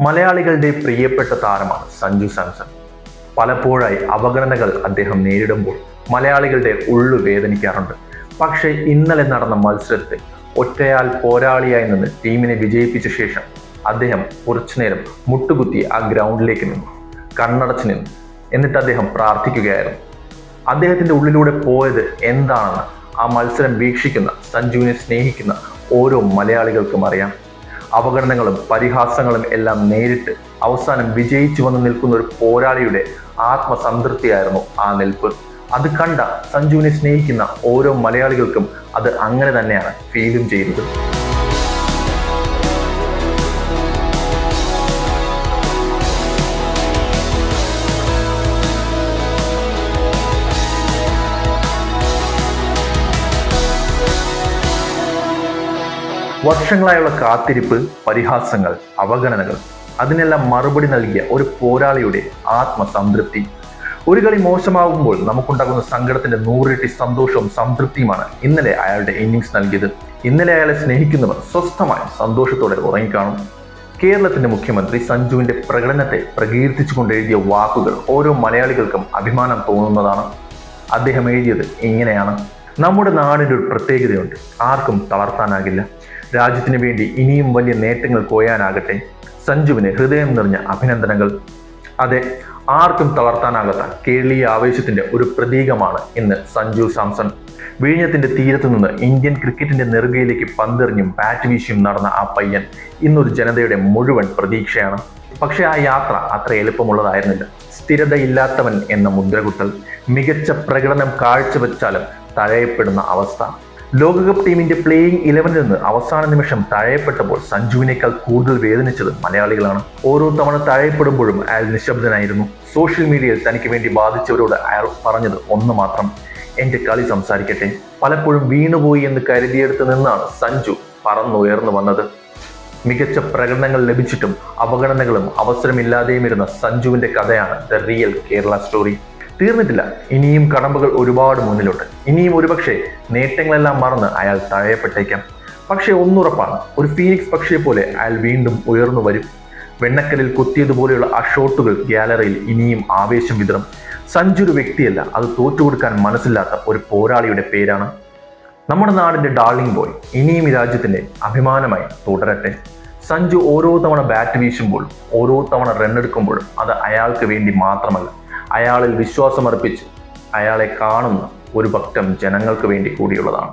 മലയാളികളുടെ പ്രിയപ്പെട്ട താരമാണ് സഞ്ജു സാംസൺ. പലപ്പോഴായി അവഗണനകൾ അദ്ദേഹം നേരിടുമ്പോൾ മലയാളികളുടെ ഉള്ളു വേദനിക്കാറുണ്ട്. പക്ഷേ ഇന്നലെ നടന്ന മത്സരത്തിൽ ഒറ്റയാൾ പോരാളിയായി നിന്ന് ടീമിനെ വിജയിപ്പിച്ച ശേഷം അദ്ദേഹം കുറച്ചുനേരം മുട്ടുകുത്തി ആ ഗ്രൗണ്ടിലേക്ക് നിന്നു, കണ്ണടച്ചു നിന്നു. എന്നിട്ട് അദ്ദേഹം പ്രാർത്ഥിക്കുകയായിരുന്നു. അദ്ദേഹത്തിന്റെ ഉള്ളിലൂടെ പോയത് എന്താണെന്ന് ആ മത്സരം വീക്ഷിക്കുന്ന, സഞ്ജുവിനെ സ്നേഹിക്കുന്ന ഓരോ മലയാളികൾക്കും അറിയാം. അവഗണനകളും പരിഹാസങ്ങളും എല്ലാം നേരിട്ട് അവസാനം വിജയിച്ചു വന്ന് നിൽക്കുന്ന ഒരു പോരാളിയുടെ ആത്മസംതൃപ്തിയായിരുന്നു ആ നിൽപ്പ്. അത് കണ്ട സഞ്ജുവിനെ സ്നേഹിക്കുന്ന ഓരോ മലയാളികൾക്കും അത് അങ്ങനെ തന്നെയാണ് ഫീലും ചെയ്യുന്നത്. വർഷങ്ങളായുള്ള കാത്തിരിപ്പ്, പരിഹാസങ്ങൾ, അവഗണനകൾ, അതിനെല്ലാം മറുപടി നൽകിയ ഒരു പോരാളിയുടെ ആത്മസംതൃപ്തി. ഒരു കളി മോശമാകുമ്പോൾ നമുക്കുണ്ടാകുന്ന സങ്കടത്തിന്റെ 100 ഇരട്ടി സന്തോഷവും സംതൃപ്തിയുമാണ് ഇന്നലെ അയാളുടെ ഇന്നിങ്സ് നൽകിയത്. ഇന്നലെ അയാളെ സ്നേഹിക്കുന്നവർ സ്വസ്ഥമായി സന്തോഷത്തോടെ ഉറങ്ങിക്കാണും. കേരളത്തിന്റെ മുഖ്യമന്ത്രി സഞ്ജുവിന്റെ പ്രകടനത്തെ പ്രകീർത്തിച്ചുകൊണ്ട് എഴുതിയ വാക്കുകൾ ഓരോ മലയാളികൾക്കും അഭിമാനം തോന്നുന്നതാണ്. അദ്ദേഹം എഴുതിയത് ഇങ്ങനെയാണ്: നമ്മുടെ നാടിൻ്റെ ഒരു പ്രത്യേകതയുണ്ട്, ആർക്കും തളർത്താനാകില്ല. രാജ്യത്തിന് വേണ്ടി ഇനിയും വലിയ നേട്ടങ്ങൾ കൊയ്യാനാകട്ടെ. സഞ്ജുവിന് ഹൃദയം നിറഞ്ഞ അഭിനന്ദനങ്ങൾ. അതെ, ആർക്കും തളർത്താനാകാത്ത കേരളീയ ആവേശത്തിന്റെ ഒരു പ്രതീകമാണ് ഇന്ന് സഞ്ജു സാംസൺ. വിഴിഞ്ഞത്തിന്റെ തീരത്തു നിന്ന് ഇന്ത്യൻ ക്രിക്കറ്റിന്റെ നെറുകയിലേക്ക് പന്തെറിഞ്ഞും ബാറ്റ് വീശിയും നടന്ന ആ പയ്യൻ ഇന്നൊരു ജനതയുടെ മുഴുവൻ പ്രതീക്ഷയാണ്. പക്ഷെ ആ യാത്ര അത്ര എളുപ്പമുള്ളതായിരുന്നില്ല. സ്ഥിരതയില്ലാത്തവൻ എന്ന മുദ്രകുത്തൽ, മികച്ച പ്രകടനം കാഴ്ചവെച്ചാലും തഴയപ്പെടുന്ന അവസ്ഥ. ലോകകപ്പ് ടീമിന്റെ പ്ലേയിങ് 11 നിന്ന് അവസാന നിമിഷം തഴയപ്പെട്ടപ്പോൾ സഞ്ജുവിനേക്കാൾ കൂടുതൽ വേദനിച്ചത് മലയാളികളാണ്. ഓരോ തവണ തഴയപ്പെടുമ്പോഴും അയാൾ നിശബ്ദനായിരുന്നു. സോഷ്യൽ മീഡിയയിൽ തനിക്ക് വേണ്ടി ബാധിച്ചവരോട് അയാൾ പറഞ്ഞത് ഒന്ന് മാത്രം: എന്റെ കളി സംസാരിക്കട്ടെ. പലപ്പോഴും വീണുപോയി എന്ന് കരുതിയെടുത്ത് നിന്നാണ് സഞ്ജു പറന്നുയർന്നു വന്നത്. മികച്ച പ്രകടനങ്ങൾ ലഭിച്ചിട്ടും അവഗണനകളും അവസരമില്ലാതെയും ഇരുന്ന സഞ്ജുവിന്റെ കഥയാണ് ദ റിയൽ കേരള സ്റ്റോറി. തീർന്നിട്ടില്ല, ഇനിയും കടമ്പകൾ ഒരുപാട് മുന്നിലുണ്ട്. ഇനിയും ഒരുപക്ഷെ നേട്ടങ്ങളെല്ലാം മറന്ന് അയാൾ തഴയപ്പെട്ടേക്കാം. പക്ഷെ ഒന്നുറപ്പാണ്, ഒരു ഫീനിക്സ് പക്ഷിയെ പോലെ അയാൾ വീണ്ടും ഉയർന്നു വരും. വെണ്ണക്കലിൽ കൊത്തിയതുപോലെയുള്ള ആ ഷോട്ടുകൾ ഗ്യാലറിയിൽ ഇനിയും ആവേശം വിതറും. സഞ്ജു ഒരു വ്യക്തിയല്ല, അത് തോറ്റുകൊടുക്കാൻ മനസ്സില്ലാത്ത ഒരു പോരാളിയുടെ പേരാണ്. നമ്മുടെ നാടിന്റെ ഡാർലിംഗ് ബോയ് ഇനിയും ഈ രാജ്യത്തിന്റെ അഭിമാനമായി തുടരട്ടെ. സഞ്ജു ഓരോ തവണ ബാറ്റ് വീശുമ്പോഴും ഓരോ തവണ റണ്ണെടുക്കുമ്പോഴും അത് അയാൾക്ക് വേണ്ടി മാത്രമല്ല, അയാളിൽ വിശ്വാസമർപ്പിച്ച് അയാളെ കാണുന്ന ഒരു പറ്റം ജനങ്ങൾക്ക് വേണ്ടി കൂടിയുള്ളതാണ്.